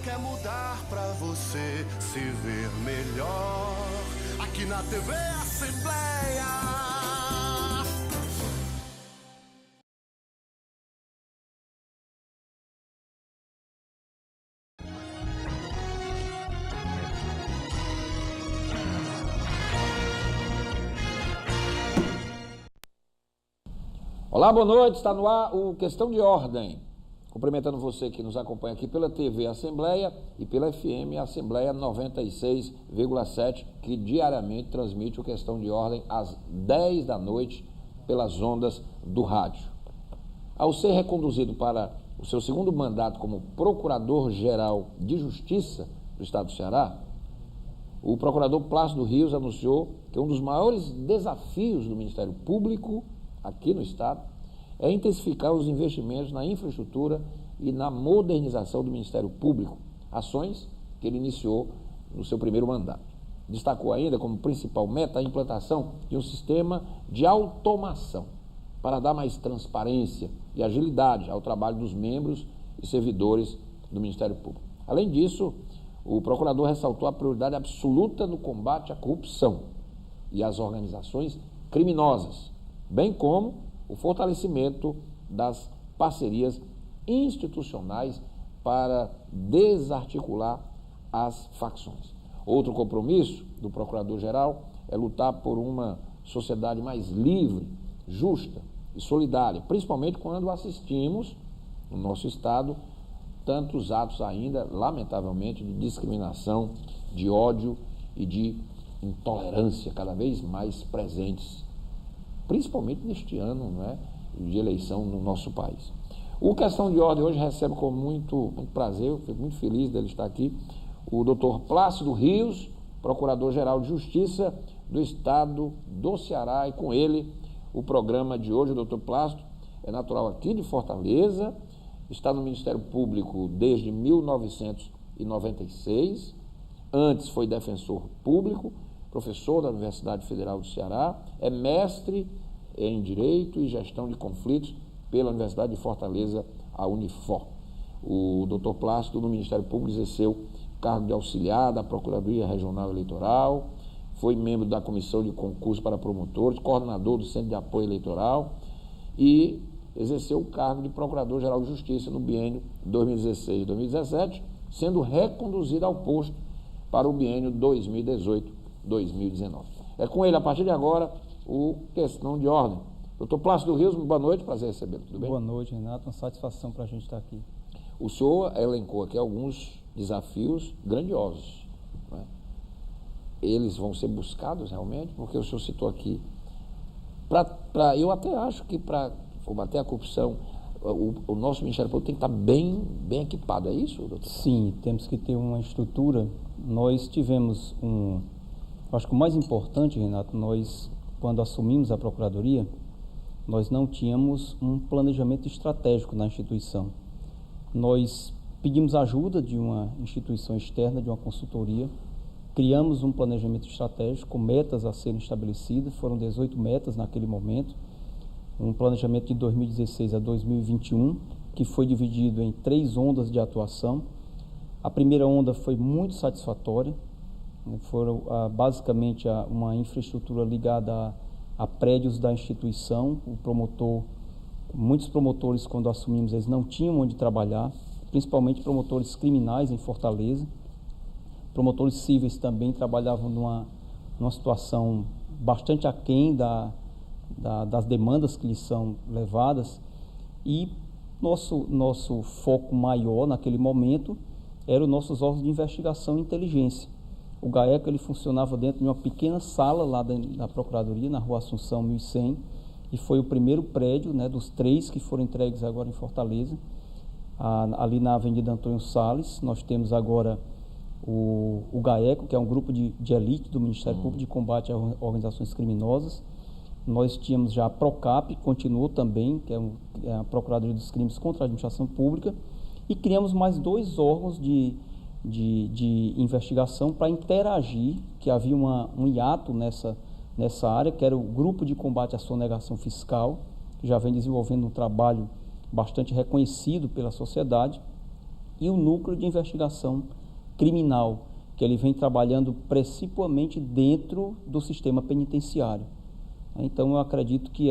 quer mudar pra você se ver melhor. Aqui na TV Assembleia. Olá, boa noite, está no ar o Questão de Ordem. Cumprimentando você que nos acompanha aqui pela TV Assembleia e pela FM Assembleia 96,7, que diariamente transmite o Questão de Ordem às 10 da noite pelas ondas do rádio. Ao ser reconduzido para o seu segundo mandato como Procurador-Geral de Justiça do Estado do Ceará, o procurador Plácido Rios anunciou que um dos maiores desafios do Ministério Público aqui no Estado é intensificar os investimentos na infraestrutura e na modernização do Ministério Público, ações que ele iniciou no seu primeiro mandato. Destacou ainda como principal meta a implantação de um sistema de automação para dar mais transparência e agilidade ao trabalho dos membros e servidores do Ministério Público. Além disso, o procurador ressaltou a prioridade absoluta no combate à corrupção e às organizações criminosas, bem como o fortalecimento das parcerias institucionais para desarticular as facções. Outro compromisso do Procurador-Geral é lutar por uma sociedade mais livre, justa e solidária, principalmente quando assistimos, no nosso Estado, tantos atos ainda, lamentavelmente, de discriminação, de ódio e de intolerância cada vez mais presentes, principalmente neste ano, não é, de eleição no nosso país. O Questão de Ordem hoje recebe com muito prazer, eu fico muito feliz dele estar aqui, o doutor Plácido Rios, Procurador-Geral de Justiça do Estado do Ceará, e com ele o programa de hoje. O doutor Plácido é natural aqui de Fortaleza, está no Ministério Público desde 1996, antes foi defensor público, professor da Universidade Federal do Ceará, é mestre em Direito e Gestão de Conflitos pela Universidade de Fortaleza, a Unifor. O doutor Plácido, no Ministério Público, exerceu cargo de auxiliar da Procuradoria Regional Eleitoral, foi membro da Comissão de Concurso para Promotores, coordenador do Centro de Apoio Eleitoral e exerceu o cargo de Procurador-Geral de Justiça no biênio 2016-2017, sendo reconduzido ao posto para o biênio 2018-2019. É com ele, a partir de agora, o Questão de Ordem. Doutor Plácido Rios, boa noite, prazer recebê-lo, tudo bem? Boa noite, Renato, uma satisfação para a gente estar aqui. O senhor elencou aqui alguns desafios grandiosos, não é? Eles vão ser buscados realmente, porque o senhor citou aqui, eu até acho que para combater a corrupção, o nosso Ministério Público tem que estar bem equipado, é isso, doutor? Sim, temos que ter uma estrutura. Nós tivemos acho que o mais importante, Renato, nós, quando assumimos a Procuradoria, nós não tínhamos um planejamento estratégico na instituição. Nós pedimos ajuda de uma instituição externa, de uma consultoria, criamos um planejamento estratégico com metas a serem estabelecidas, foram 18 metas naquele momento, um planejamento de 2016 a 2021, que foi dividido em 3 ondas de atuação. A primeira onda foi muito satisfatória, foram basicamente uma infraestrutura ligada a prédios da instituição. Muitos promotores, quando assumimos, eles não tinham onde trabalhar, principalmente promotores criminais em Fortaleza. Promotores cíveis também trabalhavam numa situação bastante aquém das demandas que lhes são levadas, e nosso foco maior naquele momento eram os nossos órgãos de investigação e inteligência. O GAECO, ele funcionava dentro de uma pequena sala lá da Procuradoria, na Rua Assunção 1100, e foi o primeiro prédio, né, dos 3 que foram entregues agora em Fortaleza, ali na Avenida Antônio Salles. Nós temos agora o GAECO, que é um grupo de elite do Ministério Público de combate a organizações criminosas. Nós tínhamos já a PROCAP, continuou também, que é a Procuradoria dos Crimes contra a Administração Pública, e criamos mais 2 órgãos de investigação para interagir, que havia um hiato nessa área, que era o Grupo de Combate à Sonegação Fiscal, que já vem desenvolvendo um trabalho bastante reconhecido pela sociedade, e o Núcleo de Investigação Criminal, que ele vem trabalhando principalmente dentro do sistema penitenciário. Então, eu acredito que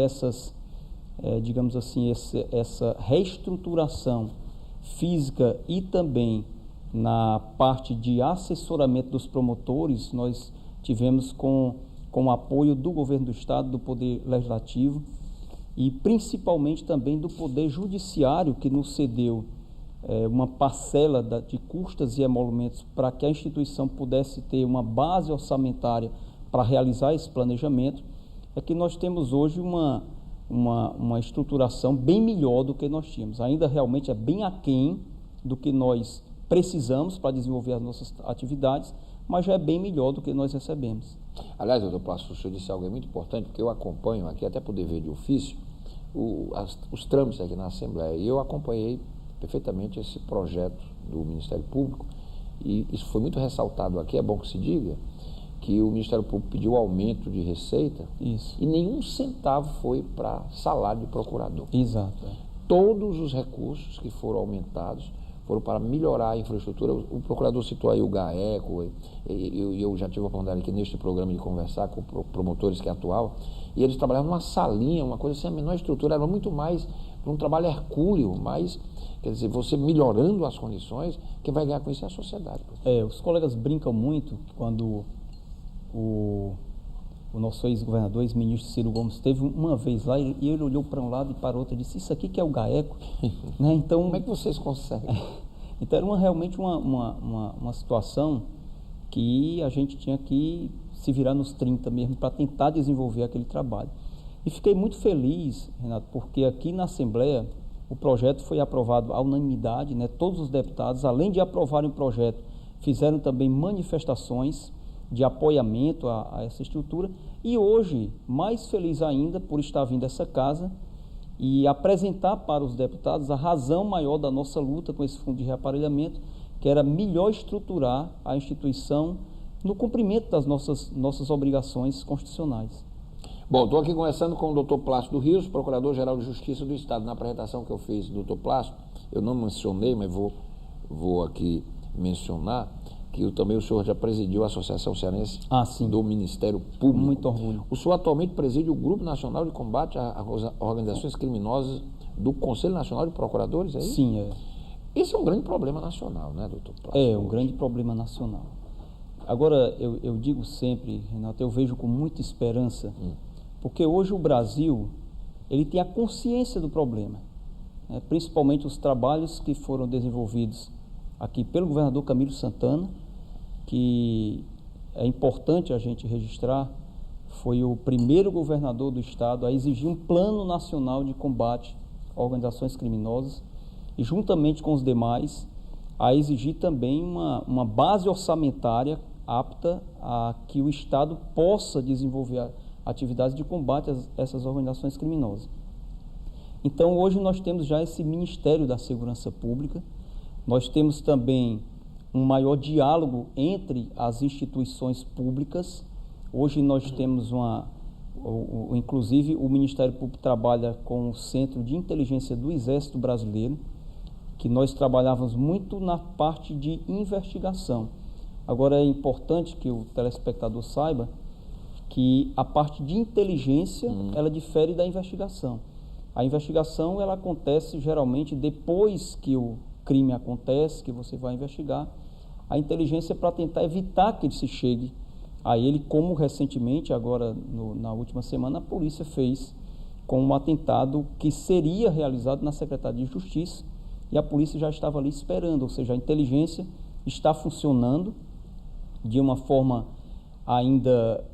digamos assim, essa reestruturação física e também na parte de assessoramento dos promotores, nós tivemos com o apoio do governo do Estado, do Poder Legislativo e principalmente também do Poder Judiciário, que nos cedeu uma parcela de custas e emolumentos para que a instituição pudesse ter uma base orçamentária para realizar esse planejamento, é que nós temos hoje uma estruturação bem melhor do que nós tínhamos. Ainda realmente é bem aquém do que nós precisamos para desenvolver as nossas atividades, mas já é bem melhor do que nós recebemos. Aliás, doutor Plácido, o senhor disse algo muito importante, porque eu acompanho aqui, até por dever de ofício, os trâmites aqui na Assembleia, e eu acompanhei perfeitamente esse projeto do Ministério Público, e isso foi muito ressaltado aqui, é bom que se diga, que o Ministério Público pediu aumento de receita, isso, e nenhum centavo foi para salário de procurador. Exato. Todos os recursos que foram aumentados foram para melhorar a infraestrutura. O procurador citou aí o GAECO, eu já tive a oportunidade aqui neste programa de conversar com promotores que atuavam, e eles trabalhavam numa salinha, uma coisa assim, a menor estrutura, era muito mais um trabalho hercúleo, mas, quer dizer, você melhorando as condições, quem vai ganhar com isso é a sociedade. Os colegas brincam muito quando o nosso ex-governador, ex-ministro Ciro Gomes, esteve uma vez lá e ele olhou para um lado e para o outro e disse, isso aqui que é o GAECO? Né? Então, como é que vocês conseguem? Então era realmente uma situação que a gente tinha que se virar nos 30 mesmo para tentar desenvolver aquele trabalho. E fiquei muito feliz, Renato, porque aqui na Assembleia o projeto foi aprovado à unanimidade, né? Todos os deputados, além de aprovarem o projeto, fizeram também manifestações de apoiamento a essa estrutura, e hoje, mais feliz ainda por estar vindo a essa casa e apresentar para os deputados a razão maior da nossa luta com esse fundo de reaparelhamento, que era melhor estruturar a instituição no cumprimento das nossas obrigações constitucionais. Bom, estou aqui conversando com o doutor Plácido Rios, Procurador-Geral de Justiça do Estado. Na apresentação que eu fiz do doutor Plácido, eu não mencionei, mas vou aqui mencionar, que também o senhor já presidiu a Associação Cearense do Ministério Público. Muito orgulho. O senhor atualmente preside o Grupo Nacional de Combate a Organizações Criminosas do Conselho Nacional de Procuradores, é isso? Sim, é. Esse é um grande problema nacional, né, doutor Plácido? É um grande problema nacional. Agora, eu digo sempre, Renato, eu vejo com muita esperança, porque hoje o Brasil, ele tem a consciência do problema, né? Principalmente os trabalhos que foram desenvolvidos aqui pelo governador Camilo Santana, que é importante a gente registrar, foi o primeiro governador do estado a exigir um plano nacional de combate a organizações criminosas e, juntamente com os demais, a exigir também uma base orçamentária apta a que o estado possa desenvolver atividades de combate a essas organizações criminosas. Então, hoje nós temos já esse Ministério da Segurança Pública, nós temos também um maior diálogo entre as instituições públicas. Hoje nós temos inclusive o Ministério Público trabalha com o Centro de Inteligência do Exército Brasileiro, que nós trabalhávamos muito na parte de investigação. Agora é importante que o telespectador saiba que a parte de inteligência, ela difere da investigação. A investigação, ela acontece geralmente depois que o crime acontece, que você vai investigar. A inteligência é para tentar evitar que ele se chegue a ele, como recentemente, agora na última semana, a polícia fez com um atentado que seria realizado na Secretaria de Justiça, e a polícia já estava ali esperando, ou seja, a inteligência está funcionando de uma forma ainda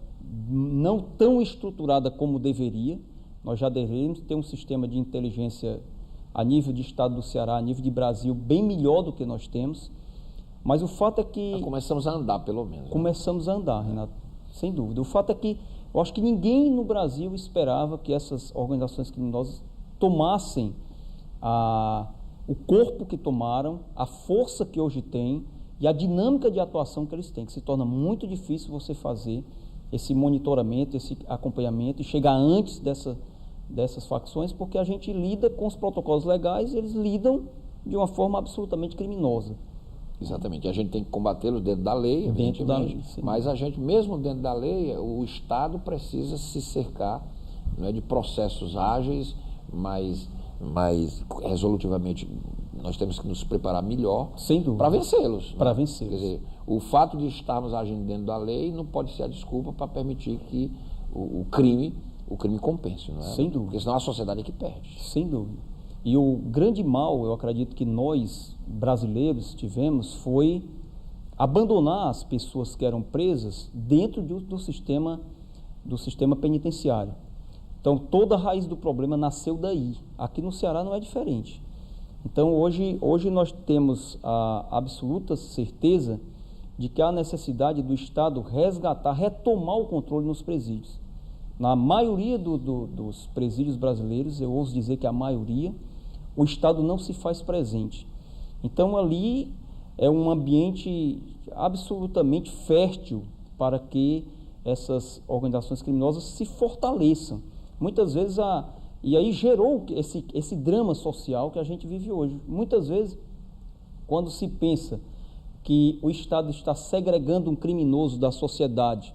não tão estruturada como deveria. Nós já devemos ter um sistema de inteligência a nível de estado do Ceará, a nível de Brasil, bem melhor do que nós temos, mas o fato é que... Mas começamos a andar, pelo menos. Começamos a andar, Renato, sem dúvida. O fato é que eu acho que ninguém no Brasil esperava que essas organizações criminosas tomassem o corpo que tomaram, a força que hoje têm e a dinâmica de atuação que eles têm, que se torna muito difícil você fazer esse monitoramento, esse acompanhamento e chegar antes dessas facções, porque a gente lida com os protocolos legais, eles lidam de uma forma absolutamente criminosa. Exatamente, a gente tem que combatê-los dentro da lei, Dentro da evidentemente, lei, sim. mas a gente, mesmo dentro da lei, o Estado precisa se cercar, não é, de processos ágeis, mais resolutivamente, nós temos que nos preparar melhor para vencê-los. Para né? vencê-los. Quer dizer, o fato de estarmos agindo dentro da lei não pode ser a desculpa para permitir que o crime compense, não é? Sem dúvida. Porque senão a sociedade é que perde. Sem dúvida. E o grande mal, eu acredito que nós, brasileiros, tivemos, foi abandonar as pessoas que eram presas dentro do sistema penitenciário. Então, toda a raiz do problema nasceu daí. Aqui no Ceará não é diferente. Então, hoje nós temos a absoluta certeza de que há necessidade do Estado retomar o controle nos presídios. Na maioria dos presídios brasileiros, eu ouso dizer que a maioria, o Estado não se faz presente. Então, ali é um ambiente absolutamente fértil para que essas organizações criminosas se fortaleçam. Muitas vezes, e aí gerou esse drama social que a gente vive hoje. Muitas vezes, quando se pensa que o Estado está segregando um criminoso da sociedade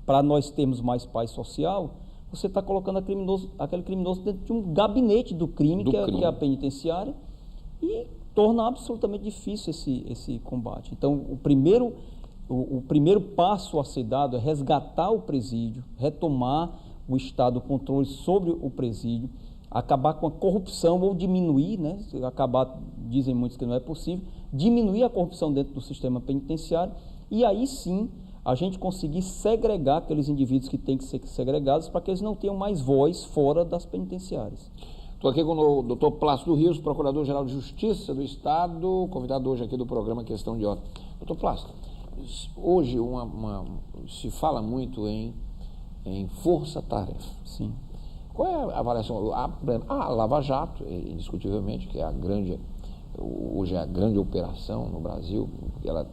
para nós termos mais paz social, você está colocando aquele criminoso dentro de um gabinete do crime, que é a penitenciária, e torna absolutamente difícil esse combate. Então, o primeiro passo a ser dado é resgatar o presídio, retomar o Estado, o controle sobre o presídio, acabar com a corrupção ou diminuir, né? Dizem muitos que não é possível, diminuir a corrupção dentro do sistema penitenciário, e aí sim a gente conseguir segregar aqueles indivíduos que têm que ser segregados para que eles não tenham mais voz fora das penitenciárias. Estou aqui com o Dr. Plácido Rios, Procurador-Geral de Justiça do Estado, convidado hoje aqui do programa Questão de Ordem. Dr. Plácido, hoje se fala muito em força-tarefa. Sim. Qual é a avaliação? A Lava Jato, indiscutivelmente, que é hoje é a grande operação no Brasil, ela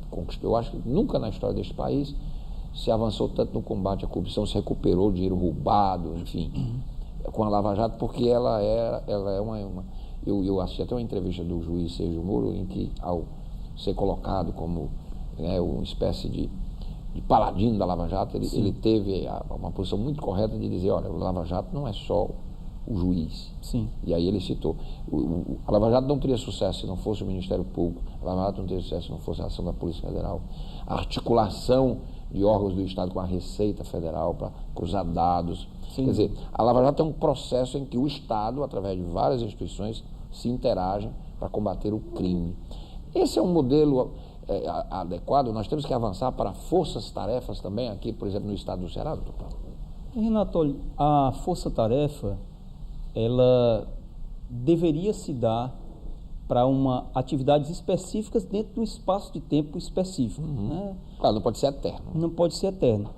conquistou, eu acho que nunca na história deste país se avançou tanto no combate à corrupção, se recuperou o dinheiro roubado, enfim, com a Lava Jato, porque ela é uma eu assisti até uma entrevista do juiz Sérgio Moro, em que, ao ser colocado como uma espécie de paladino da Lava Jato, ele teve uma posição muito correta de dizer, olha, o Lava Jato não é só o juiz. Sim. E aí ele citou, a Lava Jato não teria sucesso se não fosse o Ministério Público, a Lava Jato não teria sucesso se não fosse a ação da Polícia Federal, a articulação de órgãos do Estado com a Receita Federal para cruzar dados. Sim. Quer dizer, a Lava Jato é um processo em que o Estado, através de várias instituições, se interagem para combater o crime. Esse é um modelo adequado? Nós temos que avançar para forças-tarefas também aqui, por exemplo, no Estado do Ceará, doutor Paulo? Renato, a força-tarefa, ela deveria se dar para atividades específicas dentro de um espaço de tempo específico. Né? Claro, não pode ser eterno. Não pode ser eterno.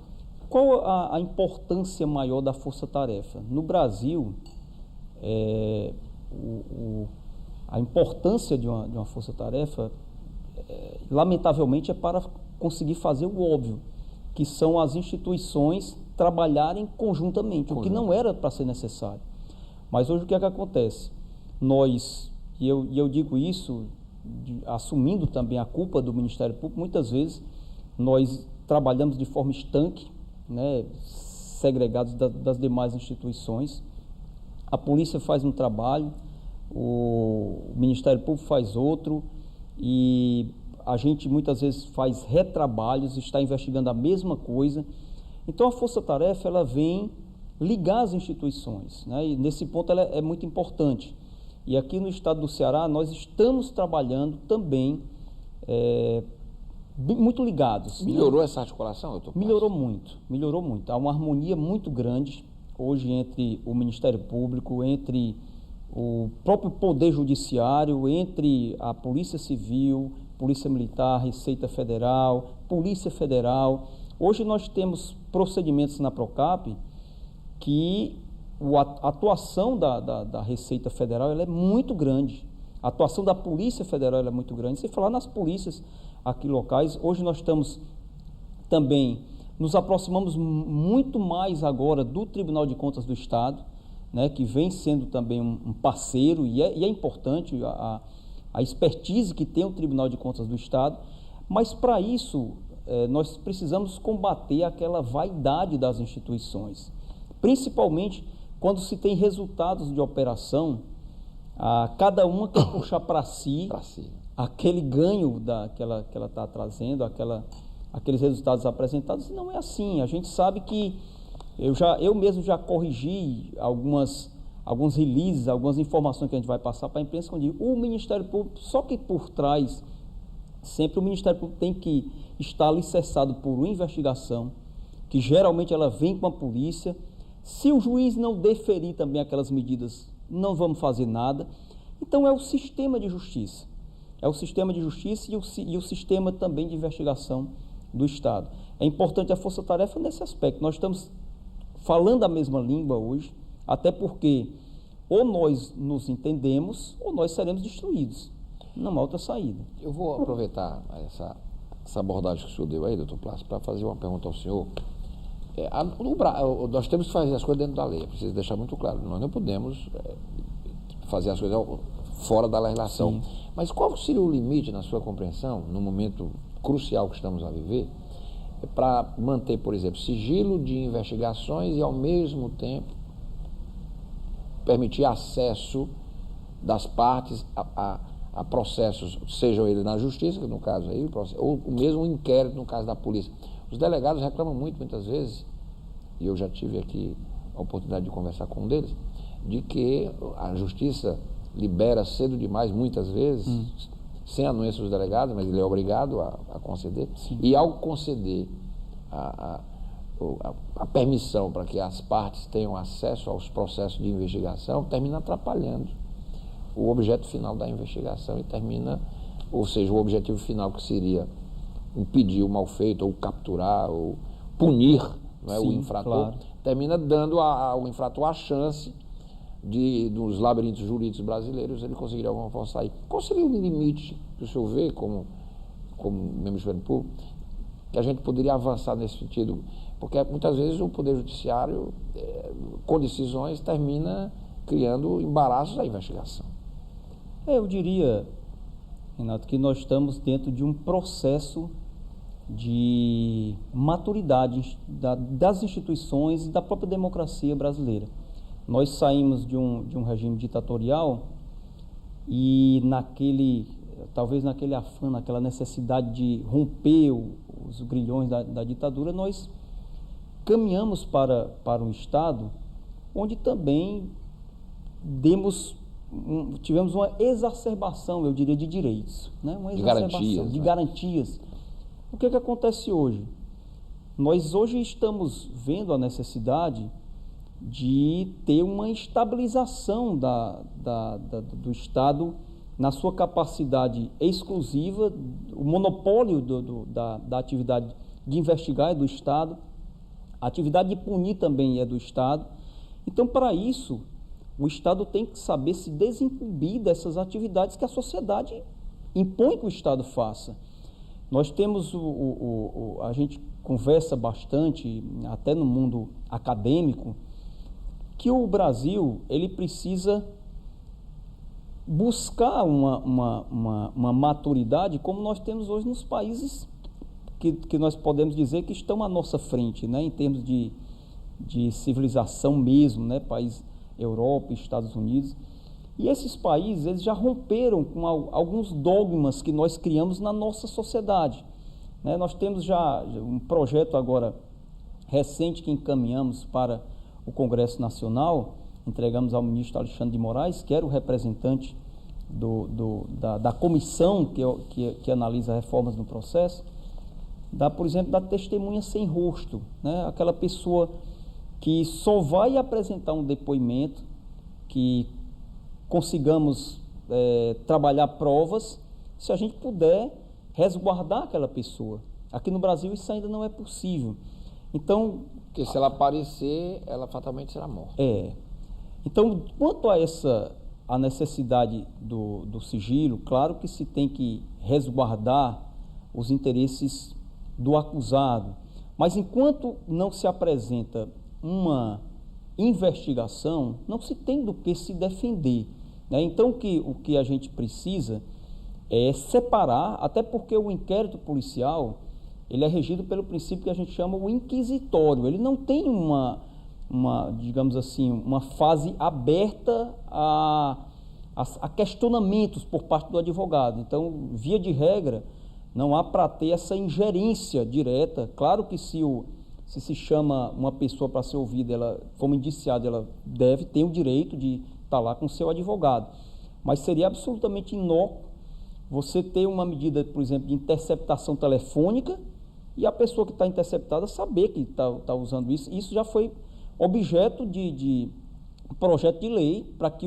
Qual a importância maior da força-tarefa? No Brasil, a importância de uma força-tarefa, lamentavelmente, é para conseguir fazer o óbvio, que são as instituições trabalharem conjuntamente, o que não era para ser necessário. Mas hoje o que é que acontece? Nós, e eu digo isso assumindo também a culpa do Ministério Público, muitas vezes nós trabalhamos de forma estanque, né, segregados das demais instituições. A polícia faz um trabalho, o Ministério Público faz outro, e a gente muitas vezes faz retrabalhos, está investigando a mesma coisa. Então a força-tarefa, ela vem ligar as instituições, né? E nesse ponto ela é muito importante. E aqui no estado do Ceará nós estamos trabalhando também muito ligados. Melhorou essa articulação, doutor? Melhorou muito. Há uma harmonia muito grande hoje entre o Ministério Público, entre o próprio Poder Judiciário, entre a Polícia Civil, Polícia Militar, Receita Federal, Polícia Federal. Hoje nós temos procedimentos na Procap que a atuação da Receita Federal ela é muito grande. A atuação da Polícia Federal ela é muito grande. Sem falar nas polícias aqui locais, hoje nós estamos também, nos aproximamos muito mais agora do Tribunal de Contas do Estado. né, que vem sendo também um parceiro, e é importante a expertise que tem o Tribunal de Contas do Estado, mas para isso nós precisamos combater aquela vaidade das instituições, principalmente quando se tem resultados de operação, cada uma quer puxar para si aquele ganho que ela está trazendo, aqueles resultados apresentados. Não é assim. A gente sabe que eu mesmo já corrigi alguns releases, algumas informações que a gente vai passar para a imprensa, quando o Ministério Público, só que por trás, sempre o Ministério Público tem que estar alicerçado por uma investigação, que geralmente ela vem com a polícia. Se o juiz não deferir também aquelas medidas, não vamos fazer nada. Então é o sistema de justiça. É o sistema de justiça e o sistema também de investigação do Estado. É importante a força-tarefa nesse aspecto. Nós estamos falando a mesma língua hoje, até porque ou nós nos entendemos ou nós seremos destruídos. Não há outra saída. Eu vou aproveitar essa abordagem que o senhor deu aí, doutor Plácido, para fazer uma pergunta ao senhor. Nós temos que fazer as coisas dentro da lei, preciso deixar muito claro. Nós não podemos fazer as coisas fora da legislação. Sim. Mas qual seria o limite, na sua compreensão, no momento crucial que estamos a viver, para manter, por exemplo, sigilo de investigações e, ao mesmo tempo, permitir acesso das partes a processos, sejam eles na justiça, que no caso aí, ou mesmo um inquérito no caso da polícia? Os delegados reclamam muitas vezes, e eu já tive aqui a oportunidade de conversar com um deles, de que a justiça libera cedo demais, muitas vezes, sem anuência dos delegados, mas ele é obrigado a conceder. Sim. E ao conceder a permissão para que as partes tenham acesso aos processos de investigação, termina atrapalhando o objeto final da investigação e termina, ou seja, o objetivo final que seria impedir o mal feito, ou capturar, ou punir, não é, o infrator, claro, termina dando ao infrator a chance dos labirintos jurídicos brasileiros ele conseguir de alguma forma sair. Qual seria o limite que o senhor vê como membro do Público, que a gente poderia avançar nesse sentido? Porque muitas vezes o Poder Judiciário, com decisões, termina criando embaraços à investigação. Eu diria, Renato, que nós estamos dentro de um processo de maturidade das instituições e da própria democracia brasileira. Nós saímos de um regime ditatorial e talvez naquele afã, naquela necessidade de romper os grilhões da ditadura, nós caminhamos para um Estado onde também tivemos uma exacerbação, eu diria, de direitos, né? Uma exacerbação de garantias. O que acontece hoje? Nós hoje estamos vendo a necessidade de ter uma estabilização do Estado na sua capacidade exclusiva. O monopólio da atividade de investigar é do Estado, a atividade de punir também é do Estado. Então, para isso, o Estado tem que saber se desincumbir dessas atividades que a sociedade impõe que o Estado faça. Nós temos, a gente conversa bastante, até no mundo acadêmico, que o Brasil ele precisa buscar uma maturidade como nós temos hoje nos países que nós podemos dizer que estão à nossa frente, né, em termos de civilização mesmo, né, país Europa, Estados Unidos. E esses países eles já romperam com alguns dogmas que nós criamos na nossa sociedade, né? Nós temos já um projeto agora recente que encaminhamos para o Congresso Nacional, entregamos ao ministro Alexandre de Moraes, que era o representante da comissão que analisa reformas no processo, por exemplo, da testemunha sem rosto, né? Aquela pessoa que só vai apresentar um depoimento, que consigamos trabalhar provas, se a gente puder resguardar aquela pessoa. Aqui no Brasil isso ainda não é possível. Então, porque se ela aparecer, ela fatalmente será morta. Então, quanto a necessidade do sigilo, claro que se tem que resguardar os interesses do acusado, mas enquanto não se apresenta investigação, não se tem do que se defender, né? Então, o que a gente precisa é separar, até porque o inquérito policial, ele é regido pelo princípio que a gente chama o inquisitório. Ele não tem digamos assim, uma fase aberta a questionamentos por parte do advogado. Então, via de regra, não há para ter essa ingerência direta. Claro que se chama uma pessoa para ser ouvida, ela, como indiciada, ela deve ter o direito de estar lá com o seu advogado. Mas seria absolutamente inócuo você ter uma medida, por exemplo, de interceptação telefônica e a pessoa que está interceptada saber que está usando isso. Isso já foi objeto de projeto de lei para que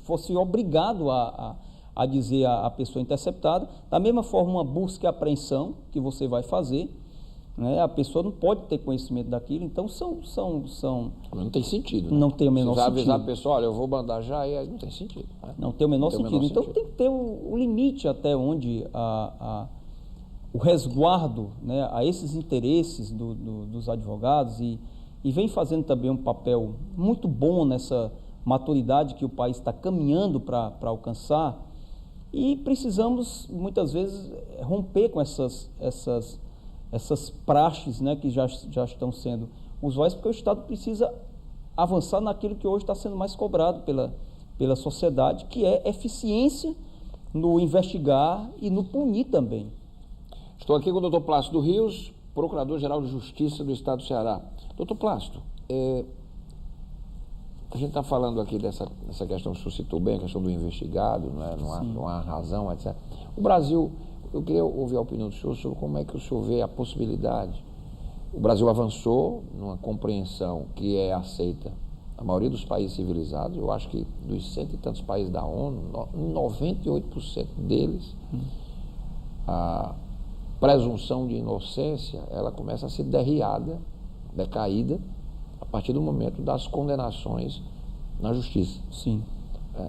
fosse obrigado a dizer a pessoa interceptada. Da mesma forma, uma busca e apreensão que você vai fazer, né? A pessoa não pode ter conhecimento daquilo, então Não tem sentido, né? Não tem o menor sentido. sentido. Avisar a pessoa, olha, eu vou mandar já, e aí não tem sentido, né? Não tem o menor sentido. Então tem que ter o limite até onde o resguardo, né, a esses interesses dos advogados e vem fazendo também um papel muito bom nessa maturidade que o país está caminhando para alcançar, e precisamos muitas vezes romper com essas praxes, né, que já estão sendo usuais, porque o Estado precisa avançar naquilo que hoje está sendo mais cobrado pela sociedade, que é eficiência no investigar e no punir também. Estou aqui com o doutor Plácido Rios, Procurador-Geral de Justiça do Estado do Ceará. Doutor Plácido, a gente está falando aqui dessa questão que o senhor citou bem, a questão do investigado, não há razão, etc. O Brasil, eu queria ouvir a opinião do senhor sobre como é que o senhor vê a possibilidade. O Brasil avançou numa compreensão que é aceita na maioria dos países civilizados. Eu acho que dos 100 e tantos países da ONU, 98% deles, a presunção de inocência, ela começa a ser decaída, a partir do momento das condenações na justiça. Sim.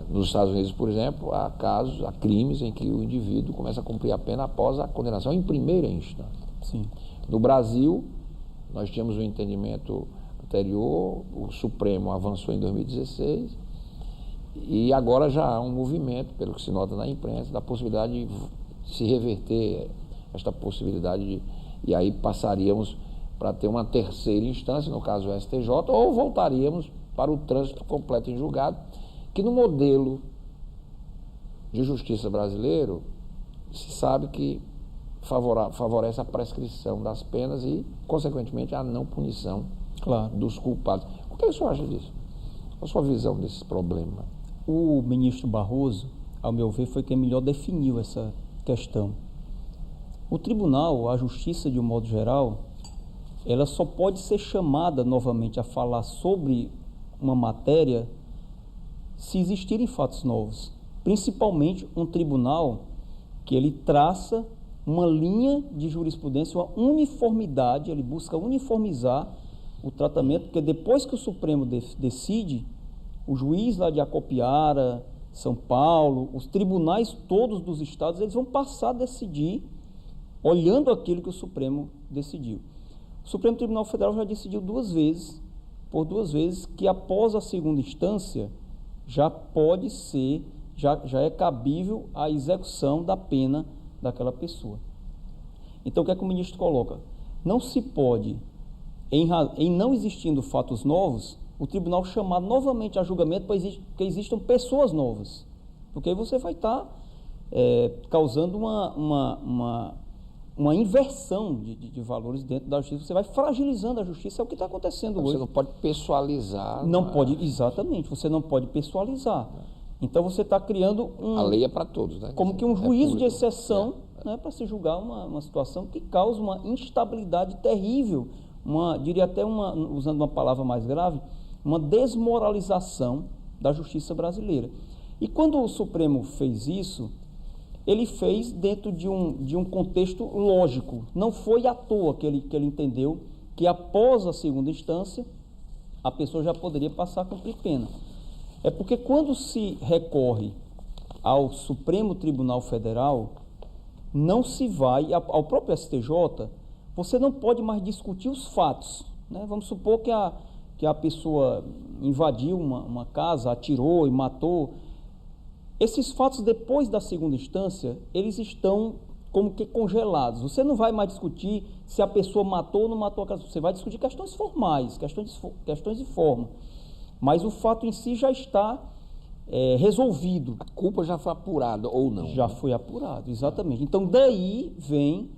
Nos Estados Unidos, por exemplo, há crimes em que o indivíduo começa a cumprir a pena após a condenação em primeira instância. Sim. No Brasil, nós tínhamos um entendimento anterior, o Supremo avançou em 2016, e agora já há um movimento, pelo que se nota na imprensa, da possibilidade de se reverter esta possibilidade, e aí passaríamos para ter uma terceira instância, no caso o STJ, ou voltaríamos para o trânsito completo em julgado, que no modelo de justiça brasileiro se sabe que favorece a prescrição das penas e, consequentemente, a não punição dos culpados. O que o senhor acha disso? Qual a sua visão desse problema? O ministro Barroso, ao meu ver, foi quem melhor definiu essa questão. O tribunal, a justiça de um modo geral, ela só pode ser chamada novamente a falar sobre uma matéria se existirem fatos novos. Principalmente um tribunal que ele traça uma linha de jurisprudência, uma uniformidade, ele busca uniformizar o tratamento, porque depois que o Supremo decide, o juiz lá de Acopiara, São Paulo, os tribunais todos dos estados, eles vão passar a decidir olhando aquilo que o Supremo decidiu. O Supremo Tribunal Federal já decidiu por duas vezes, que após a segunda instância já pode ser, já é cabível a execução da pena daquela pessoa. Então, o que é que o ministro coloca? Não se pode, em não existindo fatos novos, o tribunal chamar novamente a julgamento para que existam pessoas novas, porque aí você vai estar causando uma inversão de valores dentro da justiça. Você vai fragilizando a justiça, é o que está acontecendo hoje. Você não pode pessoalizar. Não pode, exatamente, você não pode pessoalizar. Então você está criando A lei é para todos, né? como que um juízo de exceção, né, para se julgar uma situação que causa uma instabilidade terrível, diria até usando uma palavra mais grave, uma desmoralização da justiça brasileira. E quando o Supremo fez isso, ele fez dentro de um contexto lógico. Não foi à toa que ele entendeu que após a segunda instância, a pessoa já poderia passar a cumprir pena. É porque quando se recorre ao Supremo Tribunal Federal, não se vai, ao próprio STJ, você não pode mais discutir os fatos, né? Vamos supor que que a pessoa invadiu uma casa, atirou e matou. Esses fatos, depois da segunda instância, eles estão como que congelados. Você não vai mais discutir se a pessoa matou ou não matou a casa. Você vai discutir questões formais, questões de forma. Mas o fato em si já está resolvido. A culpa já foi apurada ou não? Já foi apurado, exatamente. Então, daí vem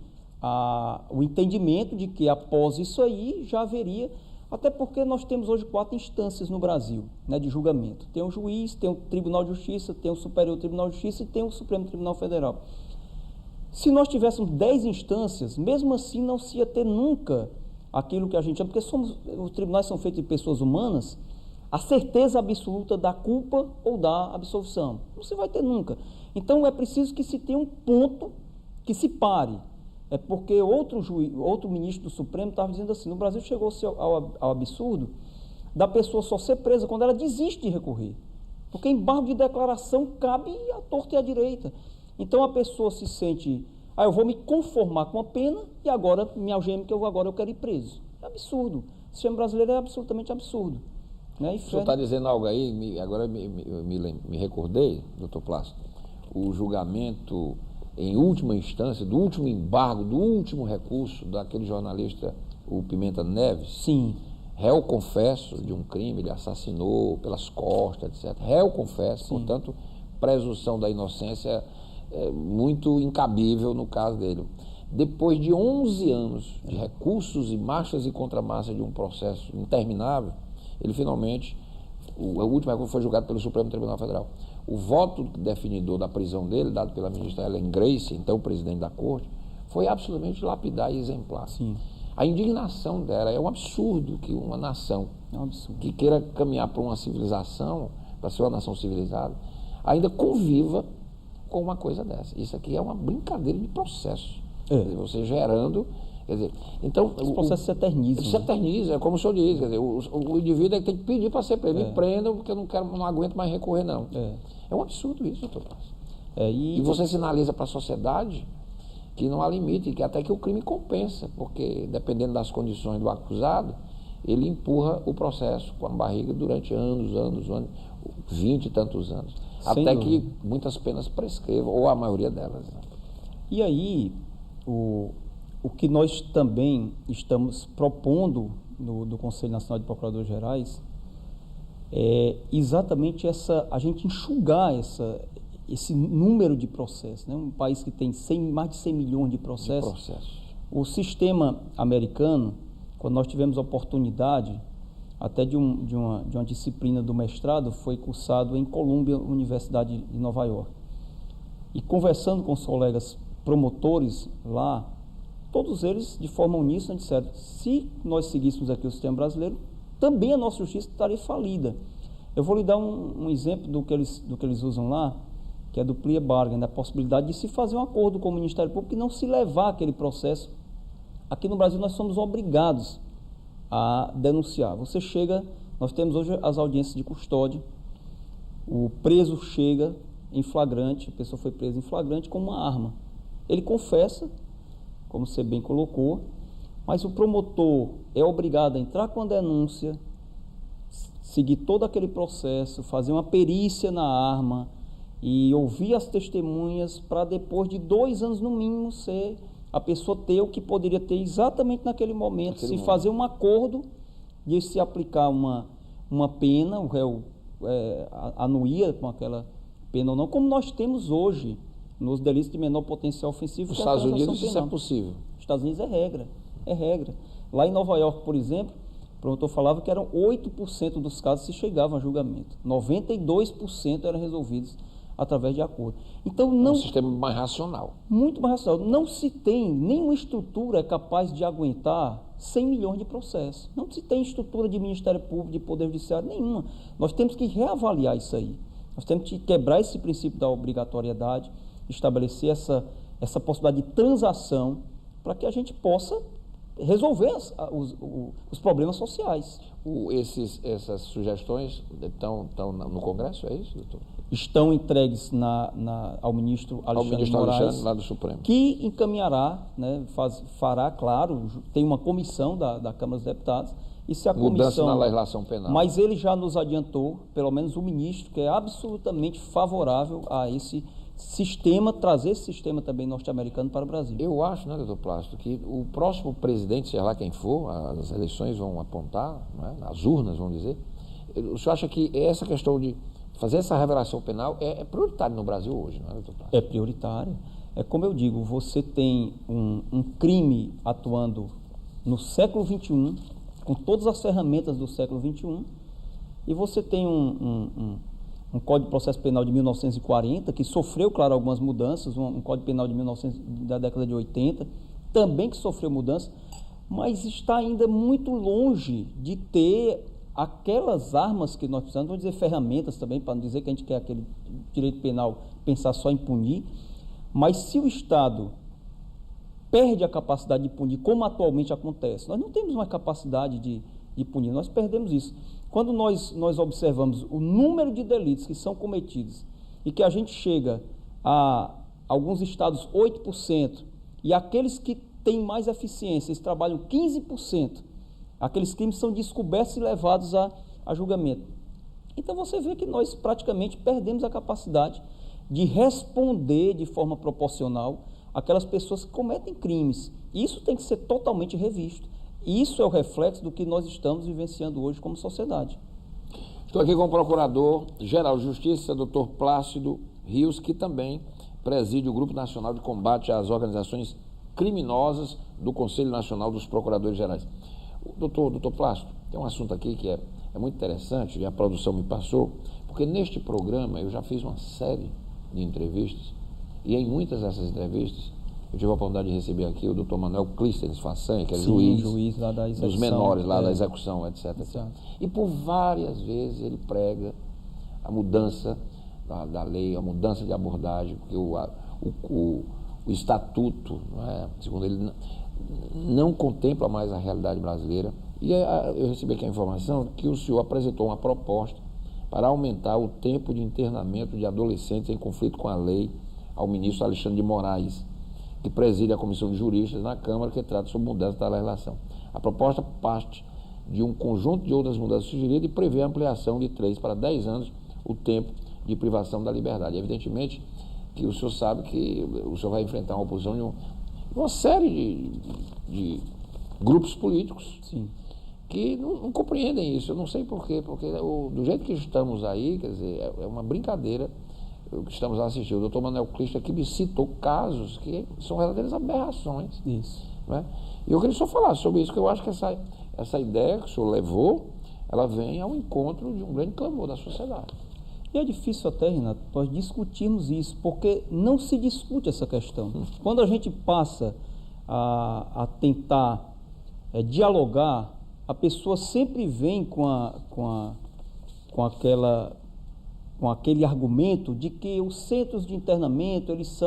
o entendimento de que após isso aí já haveria, até porque nós temos hoje 4 instâncias no Brasil, né, de julgamento. Tem o juiz, tem o Tribunal de Justiça, tem o Superior Tribunal de Justiça e tem o Supremo Tribunal Federal. Se nós tivéssemos 10 instâncias, mesmo assim não se ia ter nunca aquilo que a gente chama, porque os tribunais são feitos de pessoas humanas, a certeza absoluta da culpa ou da absolvição. Não se vai ter nunca. Então é preciso que se tenha um ponto que se pare. É porque outro ministro do Supremo estava dizendo assim, no Brasil chegou-se ao absurdo da pessoa só ser presa quando ela desiste de recorrer. Porque embargo de declaração cabe à torta e à direita. Então a pessoa se sente, eu vou me conformar com a pena e agora me algeme que agora eu quero ir preso. É absurdo. O sistema brasileiro é absolutamente absurdo. Né? O senhor está dizendo algo aí, agora me recordei, doutor Plácido, o julgamento em última instância, do último embargo, do último recurso daquele jornalista, o Pimenta Neves. Sim. Réu confesso de um crime, ele assassinou pelas costas, etc. Réu confesso, sim. Portanto, presunção da inocência é muito incabível no caso dele. Depois de 11 anos de recursos e marchas e contramarchas de um processo interminável, ele finalmente, o último recurso foi julgado pelo Supremo Tribunal Federal. O voto definidor da prisão dele, dado pela ministra Ellen Grace, então presidente da corte, foi absolutamente lapidar e exemplar. Sim. A indignação dela é um absurdo que uma nação que queira caminhar para uma civilização, para ser uma nação civilizada, ainda conviva com uma coisa dessa. Isso aqui é uma brincadeira de processo. Você gerando... Quer dizer, então, os processos se eternizam. Se eterniza, é como o senhor diz, quer dizer, o indivíduo tem que pedir para ser preso. Me prendam, porque eu não aguento mais recorrer, não. É um absurdo isso, doutor Plácido. E você sinaliza para a sociedade que não há limite, que até que o crime compensa, porque dependendo das condições do acusado, ele empurra o processo com a barriga durante anos, 20 e tantos anos. Sem até dúvida. Que muitas penas prescrevam, ou a maioria delas. E aí, o que nós também estamos propondo do Conselho Nacional de Procuradores Gerais é exatamente a gente enxugar esse número de processos. Né? Um país que tem mais de 100 milhões de processos. O sistema americano, quando nós tivemos a oportunidade, até de uma disciplina do mestrado, foi cursado em Columbia, Universidade de Nova York. E conversando com os colegas promotores lá, todos eles, de forma uníssona, disseram, se nós seguíssemos aqui o sistema brasileiro, também a nossa justiça estaria falida. Eu vou lhe dar um exemplo do que eles usam lá, que é do plea bargain, da possibilidade de se fazer um acordo com o Ministério Público e não se levar aquele processo. Aqui no Brasil nós somos obrigados a denunciar. Você chega, nós temos hoje as audiências de custódia, o preso chega em flagrante, a pessoa foi presa em flagrante com uma arma. Ele confessa, como você bem colocou, mas o promotor é obrigado a entrar com a denúncia, seguir todo aquele processo, fazer uma perícia na arma e ouvir as testemunhas para depois de 2 anos no mínimo a pessoa ter o que poderia ter exatamente naquele momento, fazer um acordo de se aplicar uma pena, o réu anuía com aquela pena ou não, como nós temos hoje nos delitos de menor potencial ofensivo. Nos Estados Unidos isso é possível. Nos Estados Unidos é regra. Lá em Nova York, por exemplo, o promotor falava que eram 8% dos casos se chegavam a julgamento. 92% eram resolvidos através de acordo. Então, não, é um sistema mais racional. Muito mais racional. Não se tem nenhuma estrutura capaz de aguentar 100 milhões de processos. Não se tem estrutura de Ministério Público, de Poder Judiciário, nenhuma. Nós temos que reavaliar isso aí. Nós temos que quebrar esse princípio da obrigatoriedade, estabelecer essa possibilidade de transação para que a gente possa resolver os problemas sociais. Essas sugestões estão no Congresso, é isso, doutor? Estão entregues ao ministro Alexandre Moraes, lá do Supremo, que encaminhará, né, fará, claro, tem uma comissão da Câmara dos Deputados E se a mudança comissão, na legislação penal. Mas ele já nos adiantou, pelo menos o ministro, que é absolutamente favorável a esse sistema, trazer esse sistema também norte-americano para o Brasil. Eu acho, né, doutor Plácido, que o próximo presidente, seja lá quem for, as eleições vão apontar, né, as urnas vão dizer, o senhor acha que essa questão de fazer essa revelação penal é prioritário no Brasil hoje, não é, doutor Plácido? É prioritário. É como eu digo, você tem um crime atuando no século XXI, com todas as ferramentas do século XXI, e você tem um Código de Processo Penal de 1940, que sofreu, claro, algumas mudanças, um Código Penal da década de 80, também que sofreu mudanças, mas está ainda muito longe de ter aquelas armas que nós precisamos, vamos dizer ferramentas também, para não dizer que a gente quer aquele direito penal pensar só em punir, mas se o Estado perde a capacidade de punir, como atualmente acontece, nós não temos mais capacidade de punir, nós perdemos isso. Quando nós observamos o número de delitos que são cometidos e que a gente chega a alguns estados 8%, e aqueles que têm mais eficiência, eles trabalham 15%, aqueles crimes são descobertos e levados a julgamento. Então você vê que nós praticamente perdemos a capacidade de responder de forma proporcional aquelas pessoas que cometem crimes. Isso tem que ser totalmente revisto. Isso é o reflexo do que nós estamos vivenciando hoje como sociedade. Estou aqui com o Procurador-Geral de Justiça, doutor Plácido Rios, que também preside o Grupo Nacional de Combate às Organizações Criminosas do Conselho Nacional dos Procuradores Gerais. Doutor Plácido, tem um assunto aqui que é muito interessante, e a produção me passou, porque neste programa eu já fiz uma série de entrevistas, e em muitas dessas entrevistas eu tive a oportunidade de receber aqui o doutor Manuel Clístenes Façanha, que é juiz lá da execução, dos menores, lá da execução, etc. E por várias vezes ele prega a mudança da lei, a mudança de abordagem, porque o estatuto, não é, segundo ele, não contempla mais a realidade brasileira. E eu recebi aqui a informação que o senhor apresentou uma proposta para aumentar o tempo de internamento de adolescentes em conflito com a lei ao ministro Alexandre de Moraes, que preside a Comissão de Juristas na Câmara, que trata sobre mudança da legislação. A proposta parte de um conjunto de outras mudanças sugeridas e prevê a ampliação de 3 para 10 anos o tempo de privação da liberdade. Evidentemente que o senhor sabe que o senhor vai enfrentar uma oposição de uma série de grupos políticos. Sim. Que não compreendem isso. Eu não sei por quê, porque do jeito que estamos aí, quer dizer, é uma brincadeira o que estamos a assistir. O doutor Manuel Clístenes aqui me citou casos que são verdadeiras aberrações. Isso. Né? E eu queria só falar sobre isso, que eu acho que essa ideia que o senhor levou, ela vem ao encontro de um grande clamor da sociedade. E é difícil até, Renato, nós discutirmos isso, porque não se discute essa questão. Quando a gente passa a tentar dialogar, a pessoa sempre vem com aquele argumento de que os centros de internamento, eles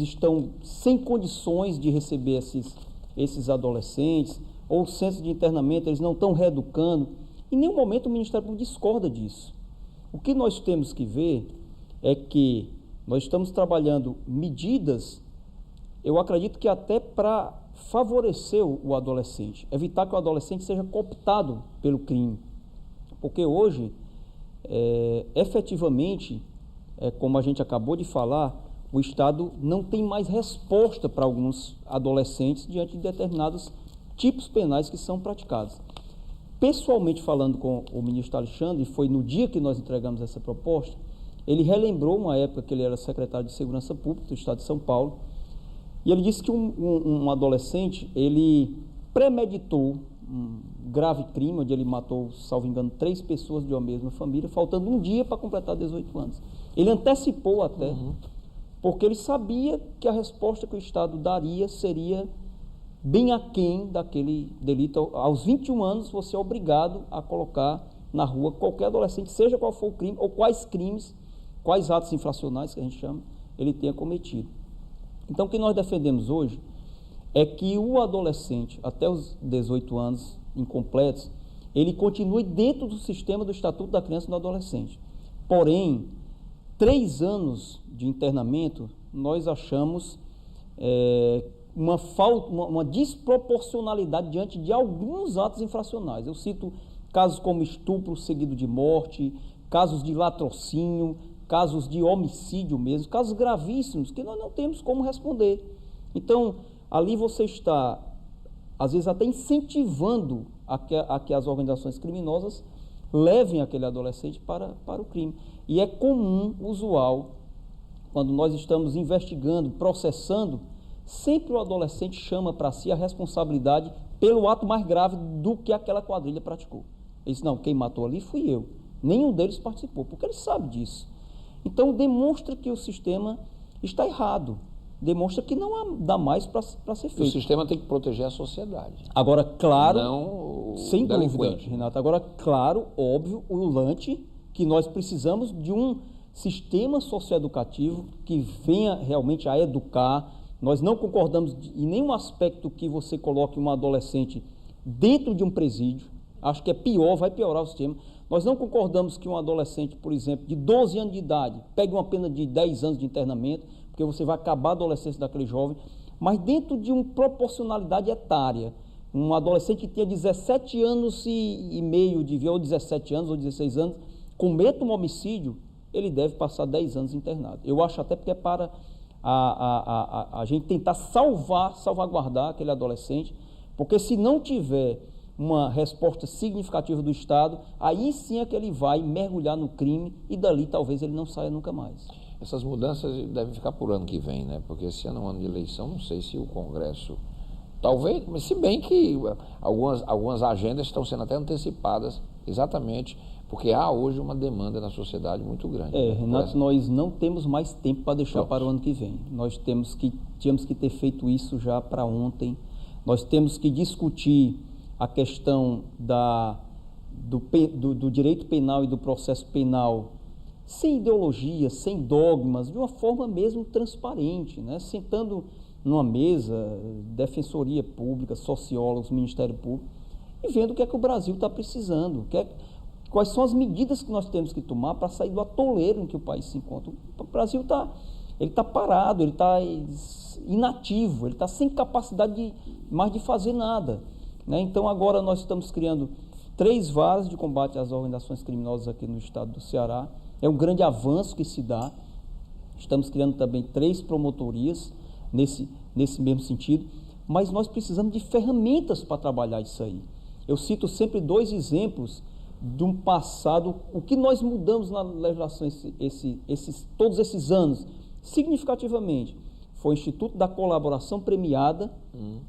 estão sem condições de receber esses adolescentes, ou os centros de internamento, eles não estão reeducando. Em nenhum momento o Ministério Público discorda disso. O que nós temos que ver é que nós estamos trabalhando medidas, eu acredito que até para favorecer o adolescente, evitar que o adolescente seja cooptado pelo crime. Porque hoje, efetivamente, como a gente acabou de falar, o Estado não tem mais resposta para alguns adolescentes diante de determinados tipos penais que são praticados. Pessoalmente falando com o ministro Alexandre, foi no dia que nós entregamos essa proposta, ele relembrou uma época que ele era secretário de Segurança Pública do Estado de São Paulo, e ele disse que um adolescente, ele premeditou um grave crime, onde ele matou, salvo engano, 3 pessoas de uma mesma família, faltando um dia para completar 18 anos. Ele antecipou até, porque ele sabia que a resposta que o Estado daria seria bem aquém daquele delito. Aos 21 anos, você é obrigado a colocar na rua qualquer adolescente, seja qual for o crime, ou quais crimes, quais atos infracionais, que a gente chama, ele tenha cometido. Então, o que nós defendemos hoje é que o adolescente, até os 18 anos incompletos, ele continue dentro do sistema do Estatuto da Criança e do Adolescente. Porém, 3 anos de internamento, nós achamos uma desproporcionalidade diante de alguns atos infracionais. Eu cito casos como estupro seguido de morte, casos de latrocínio, casos de homicídio mesmo, casos gravíssimos que nós não temos como responder. Então, ali você está, às vezes, até incentivando a que as organizações criminosas levem aquele adolescente para o crime. E é comum, usual, quando nós estamos investigando, processando, sempre o adolescente chama para si a responsabilidade pelo ato mais grave do que aquela quadrilha praticou. Ele diz, não, quem matou ali fui eu. Nenhum deles participou, porque ele sabe disso. Então, demonstra que o sistema está errado. Demonstra que não dá mais para ser feito. O sistema tem que proteger a sociedade. Agora, claro, não sem dúvida, delinquente. Renato, agora, claro, óbvio, ululante, que nós precisamos de um sistema socioeducativo que venha realmente a educar. Nós não concordamos em nenhum aspecto que você coloque um adolescente dentro de um presídio. Acho que é pior, vai piorar o sistema. Nós não concordamos que um adolescente, por exemplo, de 12 anos de idade, pegue uma pena de 10 anos de internamento, porque você vai acabar a adolescência daquele jovem, mas dentro de uma proporcionalidade etária. Um adolescente que tinha 17 anos e meio de vida, ou 17 anos, ou 16 anos, cometa um homicídio, ele deve passar 10 anos internado. Eu acho até porque é para a gente tentar salvaguardar aquele adolescente, porque se não tiver uma resposta significativa do Estado, aí sim é que ele vai mergulhar no crime e dali talvez ele não saia nunca mais. Essas mudanças devem ficar por ano que vem, né? Porque esse ano é um ano de eleição, não sei se o Congresso... Talvez, mas se bem que algumas agendas estão sendo até antecipadas, exatamente porque há hoje uma demanda na sociedade muito grande. Renato, nós não temos mais tempo para deixar para o ano que vem. Nós tínhamos que ter feito isso já para ontem. Nós temos que discutir a questão do direito penal e do processo penal sem ideologia, sem dogmas, de uma forma mesmo transparente, né? Sentando numa mesa, defensoria pública, sociólogos, Ministério Público, e vendo o que é que o Brasil está precisando, quais são as medidas que nós temos que tomar para sair do atoleiro em que o país se encontra. O Brasil está parado, ele está inativo, ele está sem capacidade mais de fazer nada, né? Então agora nós estamos criando 3 varas de combate às organizações criminosas aqui no estado do Ceará. É um grande avanço que se dá. Estamos criando também 3 promotorias nesse mesmo sentido, mas nós precisamos de ferramentas para trabalhar isso aí. Eu cito sempre 2 exemplos de um passado, o que nós mudamos na legislação todos esses anos, significativamente, foi o Instituto da Colaboração Premiada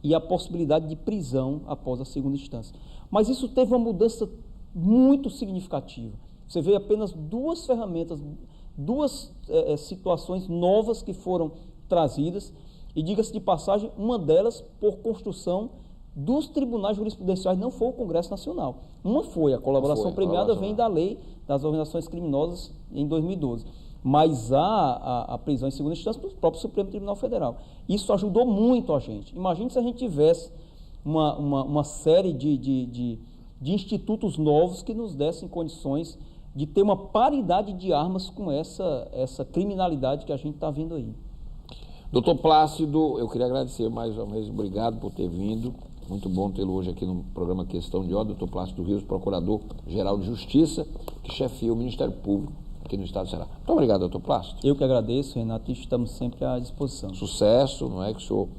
e a possibilidade de prisão após a segunda instância. Mas isso teve uma mudança muito significativa. Você vê apenas 2 ferramentas, 2 situações novas que foram trazidas, e diga-se de passagem, uma delas por construção dos tribunais jurisprudenciais, não foi o Congresso Nacional. Uma foi, a colaboração premiada vem da lei das organizações criminosas em 2012. Mas a prisão em segunda instância do próprio Supremo Tribunal Federal. Isso ajudou muito a gente. Imagine se a gente tivesse uma série de institutos novos que nos dessem condições de ter uma paridade de armas com essa criminalidade que a gente está vendo aí. Doutor Plácido, eu queria agradecer mais uma vez, obrigado por ter vindo. Muito bom tê-lo hoje aqui no programa Questão de Ordem. Doutor Plácido Rios, Procurador-Geral de Justiça, que chefia o Ministério Público aqui no estado do Ceará. Muito obrigado, doutor Plácido. Eu que agradeço, Renato, e estamos sempre à disposição. Sucesso, não é que o senhor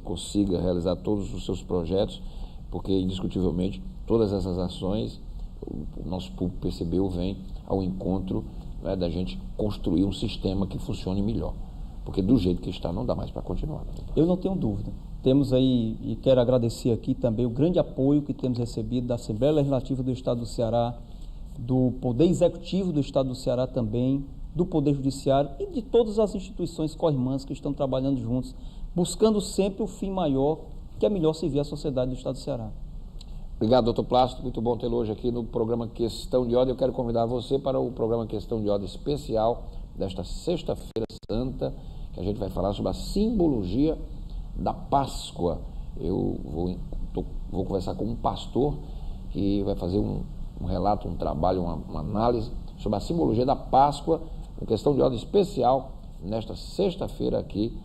consiga realizar todos os seus projetos, porque indiscutivelmente todas essas ações, o nosso público percebeu, vem ao encontro, né, da gente construir um sistema que funcione melhor. Porque do jeito que está não dá mais para continuar. Eu não tenho dúvida. Temos aí, e quero agradecer aqui também o grande apoio que temos recebido da Assembleia Legislativa do Estado do Ceará, do Poder Executivo do Estado do Ceará também, do Poder Judiciário e de todas as instituições co-irmãs que estão trabalhando juntos, buscando sempre o fim maior, que é melhor servir a sociedade do Estado do Ceará. Obrigado, doutor Plácido. Muito bom tê-lo hoje aqui no programa Questão de Ordem. Eu quero convidar você para o programa Questão de Ordem especial desta sexta-feira santa, que a gente vai falar sobre a simbologia da Páscoa. Eu vou conversar com um pastor que vai fazer um relato, um trabalho, uma análise sobre a simbologia da Páscoa, uma questão de ordem especial, nesta sexta-feira aqui,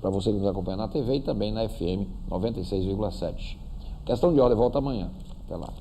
para você que nos acompanha na TV e também na FM 96,7. Questão de Ordem volta amanhã. Até lá.